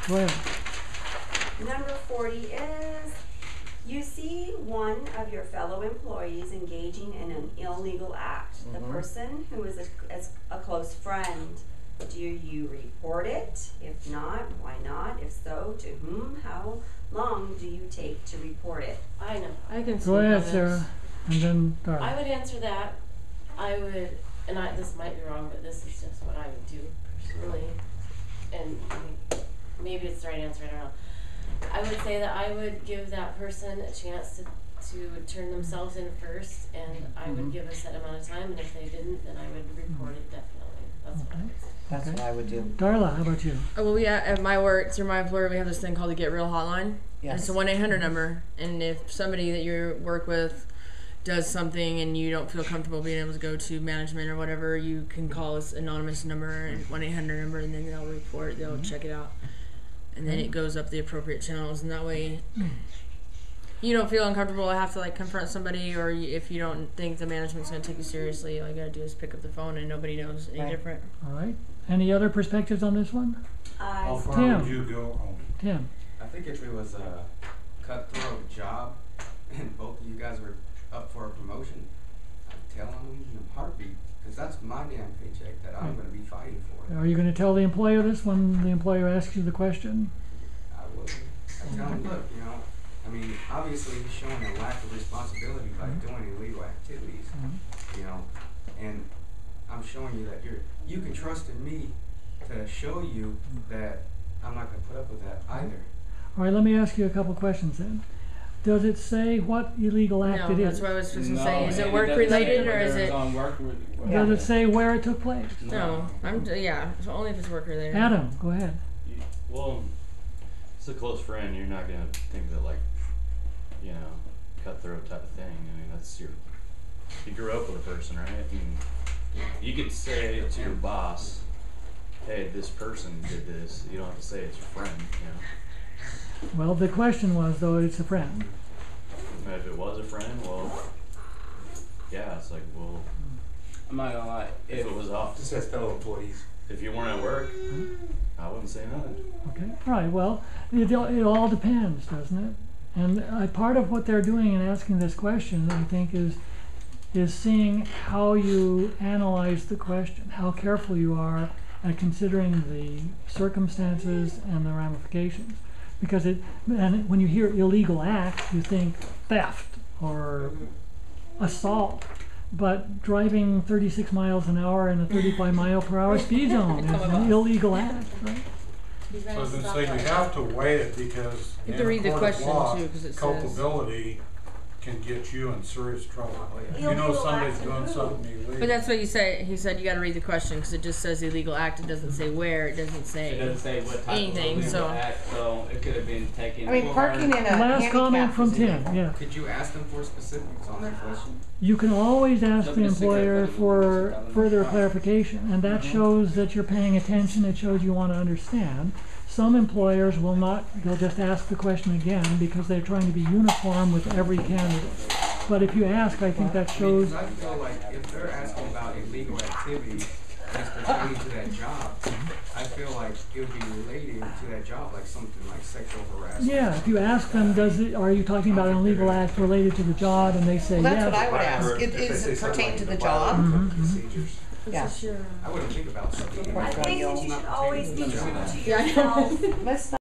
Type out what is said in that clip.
Go ahead. Number 40 is, you see one of your fellow employees engaging in an illegal act. The person who is a close friend. Do you report it? If not, why not? If so, to whom? How long do you take to report it? I know. I can Go ahead, Sarah. And then Darla. I would answer that. I would, and this might be wrong, but this is just what I would do personally. And maybe it's the right answer, I don't know. I would say that I would give that person a chance to turn themselves in first, and I would give a set amount of time, and if they didn't, then I would report it definitely. That's what I would say. That's what I would do. Darla, how about you? Well, we at my work, through my employer, we have this thing called the Get Real hotline. Yes. It's a 1-800 number, and if somebody that you work with does something and you don't feel comfortable being able to go to management or whatever, you can call this anonymous number and 1-800 number, and then they'll report, they'll check it out, and then it goes up the appropriate channels, and that way you don't feel uncomfortable. I have to confront somebody, or if you don't think the management's going to take you seriously, all you got to do is pick up the phone, and nobody knows any different. All right. Any other perspectives on this one? How far Tim. would you go on? Tim. I think if it was a cutthroat job and both of you guys were up for a promotion, I'd tell them in a heartbeat, because that's my damn paycheck that I'm going to be fighting for. Are you going to tell the employer this when the employer asks you the question? I would. I tell him, look, I mean, obviously he's showing a lack of responsibility by doing illegal activities, and I'm showing you that you can trust in me to show you that I'm not going to put up with that either. All right, let me ask you a couple questions then. Does it say what illegal act it No, is? that's what I was supposed to say. Is it work related, or is it? Does it say where it took place? No, so only if it's work related. Adam, go ahead. Well, it's a close friend. You're not gonna think of it cutthroat type of thing. I mean, that's you grew up with a person, right? I mean, you could say to your boss, hey, this person did this. You don't have to say it's your friend, Well, the question was, though, it's a friend. And if it was a friend, well, yeah, it's well, I'm not gonna lie. if it was off, It says fellow employees. if you weren't at work, I wouldn't say nothing. Okay, right. Well, it all depends, doesn't it? And part of what they're doing in asking this question, I think, is seeing how you analyze the question, how careful you are at considering the circumstances and the ramifications. Because when you hear illegal act, you think theft or assault. But driving 36 miles an hour in a 35 mile per hour speed zone is an illegal act, right? So I was going to say you have to weigh it, because You have to read the question too, because it says culpability can get you in serious trouble. yeah. You know Illegal somebody's act to doing who? something illegal. But that's what you say. He said you got to read the question because it just says illegal act. It doesn't say where. It doesn't say. It doesn't say what type anything, of illegal so- act, so it could have been taken. I mean, parking in a Last comment from Tim, handicap yeah. Could you ask them for specifics on that question? You can always ask the Somebody stick their employer foot in the for water, so further fine. clarification, and that shows that you're paying attention. It shows you want to understand. Some employers will not, they'll just ask the question again because they're trying to be uniform with every candidate. But if you ask, I think that shows. I feel like if they're asking about illegal activity that's pertaining to that job, I feel like it would be related to that job, like something like sexual harassment. Yeah, if you ask them, are you talking about an illegal act related to the job, and they say Well, yes. that's what I would Right, ask. or if they Is say it something pertain like to the the job? violation procedures. Yeah. I wouldn't think about something. I think that you should always be true to Yeah, I know. yourself. Let's